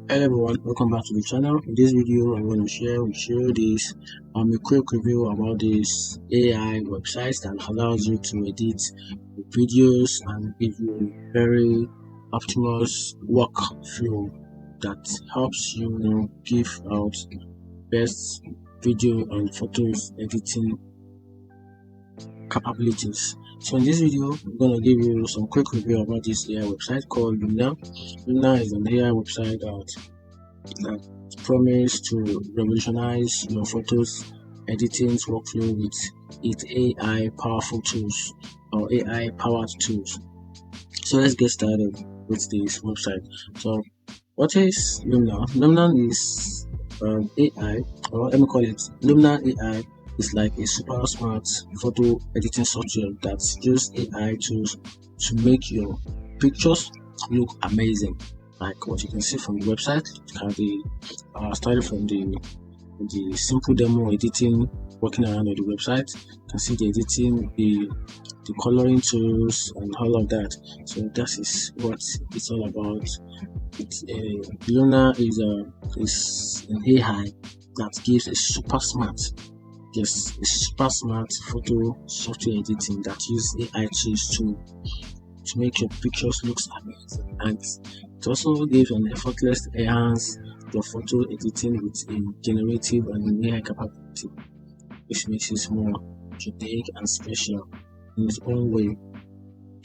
Hello everyone, welcome back to the channel. In this video, I'm going to share with you this a quick review about this AI website that allows you to edit videos and give you a very optimal workflow that helps you, give out best video and photos editing capabilities. So in this video, I'm going to give you some quick review about this AI website called Luminar. Luminar is an AI website that promise to revolutionize your photos editing workflow with its AI powerful tools or AI powered tools. So let's get started with this website. So what is Luminar? Luminar is AI, or let me call it Luminar AI is like a super smart photo editing software that uses AI tools to make your pictures look amazing. Like what you can see from the website, can be started from the simple demo editing, working around on the website. You can see the editing, the coloring tools, and all of that. So that is what it's all about. Luminar is an AI that gives a super smart photo software editing that uses AI tools to make your pictures look amazing, and it also gives an effortless enhance your photo editing with a generative and AI capability, which makes it more unique and special in its own way.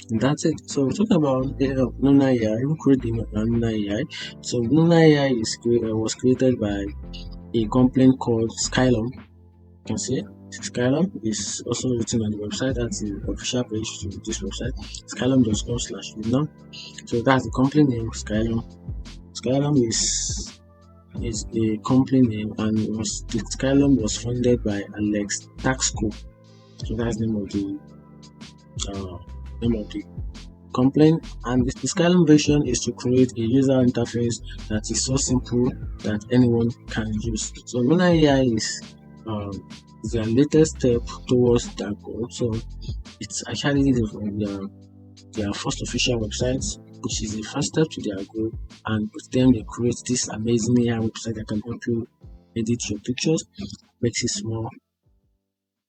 And that's it. So we're talking about Luminar AI. Who created Luminar AI? So Luminar AI was created by a company called Skylum. You can see Skylum is also written on the website. That's the official page to this website, skylum.com/Luminar. So that's the company name, Skylum. Skylum is a company name, and Skylum was funded by Alex Taxco. So that's the name of the company. And the Skylum vision is to create a user interface that is so simple that anyone can use. So Luminar AI is their latest step towards that goal. So it's actually their first official website, which is the first step to their goal. And with them, they create this amazing AI website that can help you edit your pictures, makes it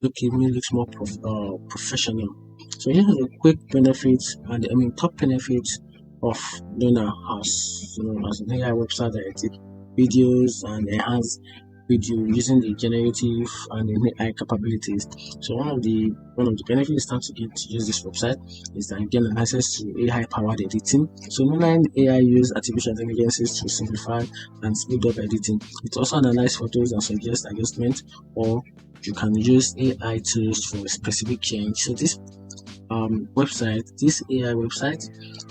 looks more professional. So here's a quick benefits and top benefits of Luminar as an AI website that edits videos and enhance video using the generative and the AI capabilities. So one of the benefits time to get to use this website is that you get access to AI powered editing. So Luminar AI use artificial intelligence to simplify and speed up editing. It also analyzes photos and suggests adjustments, or you can use AI tools for a specific change. So this AI website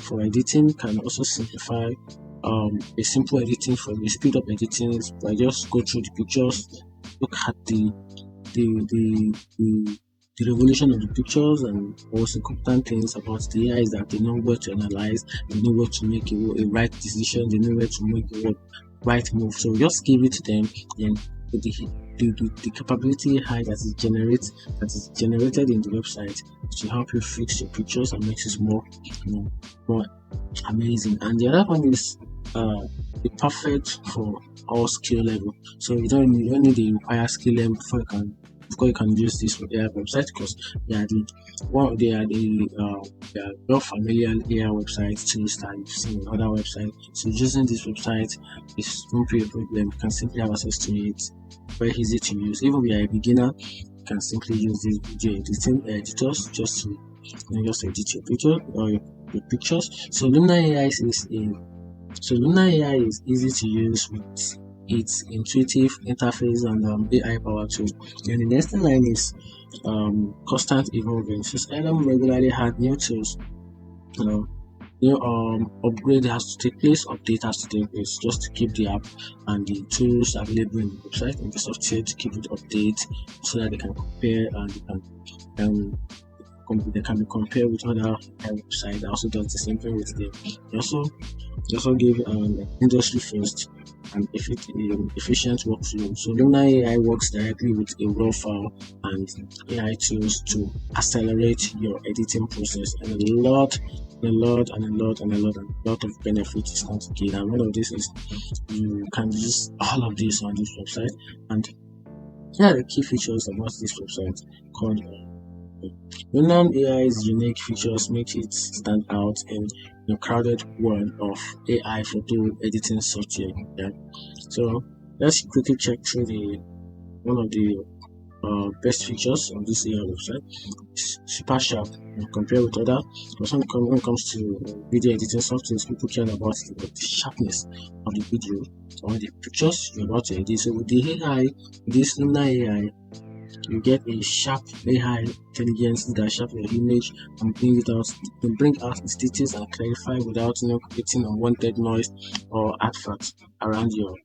for editing can also simplify a simple editing for the speed up editing by just go through the pictures, look at the revolution of the pictures, and also important things about the AI is that they know where to analyze, they know where to make a right decision, they know where to make a right move. So just give it to them, and the capability high that is generated in the website to help you fix your pictures and makes it more amazing. And the other one is the perfect for all skill level. So you don't need the required skill level before you can use this AI website, because they are not familiar AI websites tools that you've seen in other websites. So using this website won't be a problem. You can simply have access to it. Very easy to use. Even if you are a beginner, you can simply use these video editing editors just to edit your picture or your pictures. So Luminar AI is easy to use with its intuitive interface and AI power tools. And the next line is constant evolving. So Skylum regularly add new tools. Upgrade has to take place, update has to take place, just to keep the app and the tools available in the website and the software to keep it update, so that they can compare and they can be compared with other websites that also does the same thing with them. They also give industry first and efficient workflow. So Luminar AI works directly with a raw file and AI tools to accelerate your editing process, and a lot a lot and a lot and a lot and a lot of benefits is going to gain. And one of this is you can use all of this on this website. And here are the key features about this website called Luminar AI's unique features make it stand out in the crowded world of AI photo editing software. Yeah. So let's quickly check through the one of the best features on this AI website. It's super sharp compared with other. But when it comes to video editing softwares, people care about the sharpness of the video or the pictures you're about to edit. So with the AI, this Luminar AI, you get a sharp AI intelligence that sharp your image and bring out its details and clarify without creating unwanted noise or artifacts around your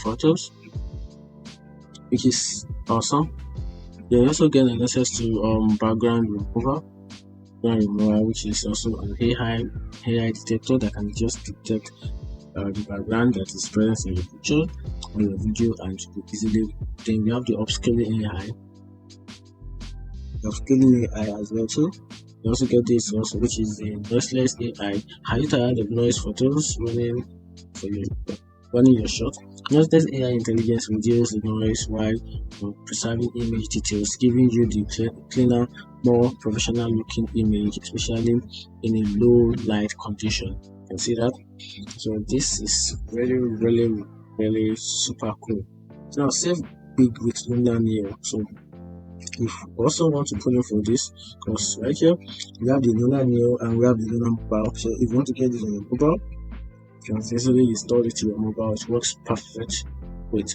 photos, which is awesome. You also get an access to background remover, which is also an AI detector that can just detect the background that is present in your picture or your video and easily. Then we have the upscaling AI as well too. You also get this also, which is the noiseless AI. Are you tired of noise photos running your shot? Noiseless AI intelligence reduces the noise while preserving image details, giving you the cleaner, more professional looking image, especially in a low light condition. You can see that. So this is really super cool. Now save big with Luminar Neo. So if you also want to put in for this, because right here we have the Luminar Neo and we have the Luminar Mobile. So if you want to get this on your mobile, you can easily install it to your mobile. It works perfect with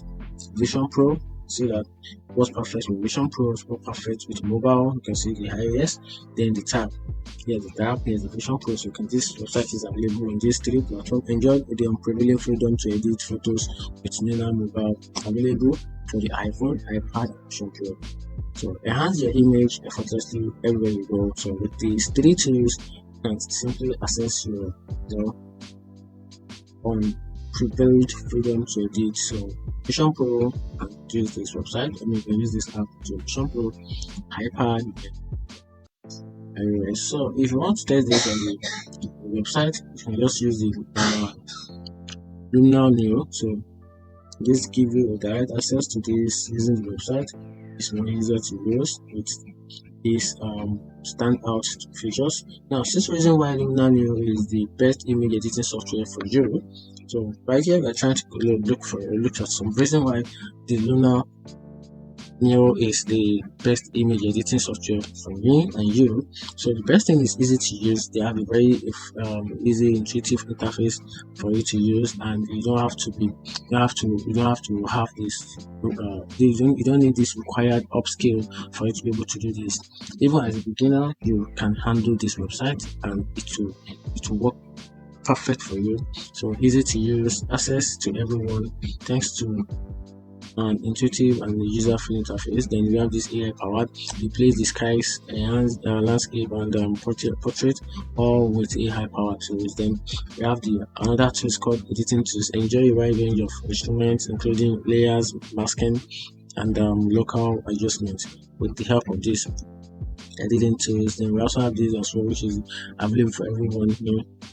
Vision Pro. See that it works perfect with Vision Pro, it works perfect with mobile. You can see the iOS, then the tab. Here's the tab, here's the Vision Pro. So this website is available on these three platforms. Enjoy the unprevailing freedom to edit photos with Luminar Mobile, available for the iPhone, iPad, and Vision Pro. So enhance your image effortlessly everywhere you go. So with these three tools, you can simply access your unprevailed freedom to edit. So Vision Pro and use this website. You can use this app to Vision Pro, iPad, iOS. So if you want to test this on the website, you can just use the Luminar Neo. So this gives you a direct access to this using the website. It's more easier to use with these standout features. Now, since reason why Luminar Neo is the best image editing software for you. So right here we're trying to look at some reason why the Luminar Neo is the best image editing software for me and you. So the best thing is easy to use. They have a very easy, intuitive interface for you to use, and you don't have to have this. You don't need this required upskill for you to be able to do this. Even as a beginner, you can handle this website, and it will work perfect for you. So easy to use, access to everyone, thanks to an intuitive and user-friendly interface. Then we have this AI powered replace the skies, landscape, and portrait, all with AI powered tools. Then we have the another tools called editing tools. Enjoy a wide range of instruments, including layers, masking, and local adjustments with the help of this editing tools. Then we also have this as well, which is available for everyone.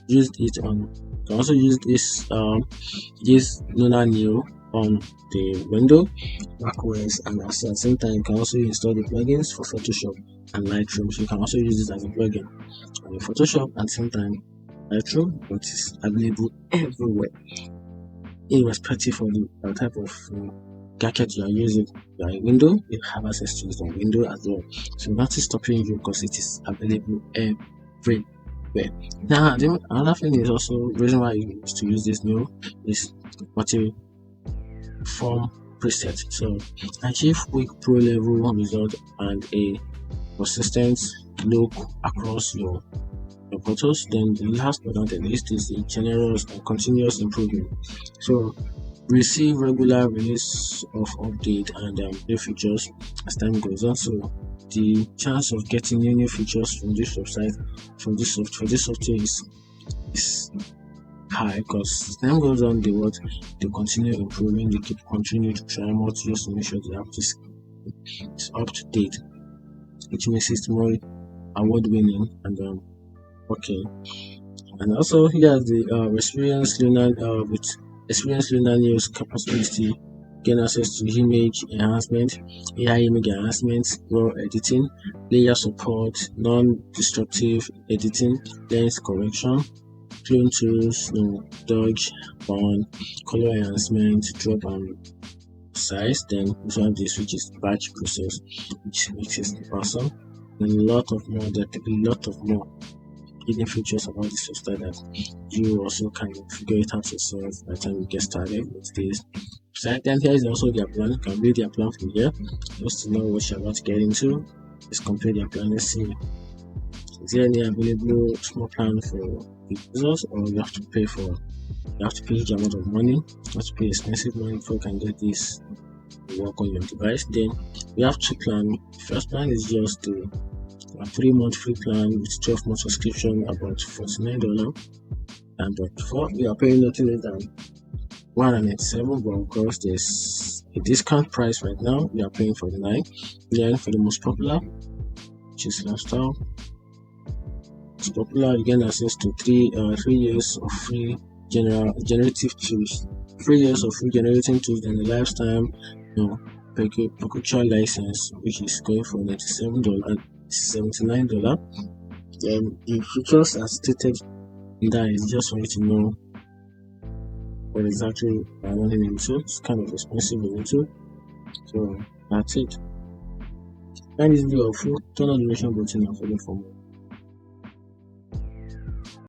Use it on. You can also use this Luminar Neo on the window, macOS, and at the same time you can also install the plugins for Photoshop and Lightroom. So you can also use this as a plugin on your Photoshop at the same time Lightroom, but it's available everywhere, irrespective of the type of gadget you are using. Your window, you have access to it on window as well. So nothing stopping you because it is available everywhere. Now, another thing is also reason why you used to use this new is form preset. So achieve quick pro level result and a consistent look across your photos. Then the last but not the least is the generous and continuous improvement. So receive regular release of update and new features as time goes on. So the chance of getting new features from this website, from this software is high, because as time goes on they continue improving, they continue to try more just to make sure the app is up to date, which makes it more award-winning and okay. And also here's the with experienced Lunar news capability, gain access to image enhancement, AI image enhancement, raw editing, layer support, non-destructive editing, lens correction, clone tools, dodge, burn, color enhancement, drop and size. Then we have this which is batch process, which makes it awesome. And a lot of more, there are a lot of more hidden features about this software that you also can figure it out yourself by the time you get started with this. So then here is also their plan. You can read their plan from here just to know what you're about to get into. Let's compare their plan. Let's see. Is there any available small plan for the users, or you have to pay huge amount of money? You have to pay expensive money before you can get this to work on your device. Then we have two plans. First plan is just a 3-month free plan with 12 month subscription, about $49. And but before we are paying nothing less than $197, but of course there's a discount price right now. We are paying $49. Then for the most popular, which is lifestyle, it's popular, you get access to 3 years of free generative tools, 3 years of free generating tools, and a lifetime perpetual license, which is going for $97, $79. Then the features are stated in that is just for you to know what exactly I want running into. It's kind of expensive in YouTube, so that's it. Find this video helpful, turn on the notification button and follow for more.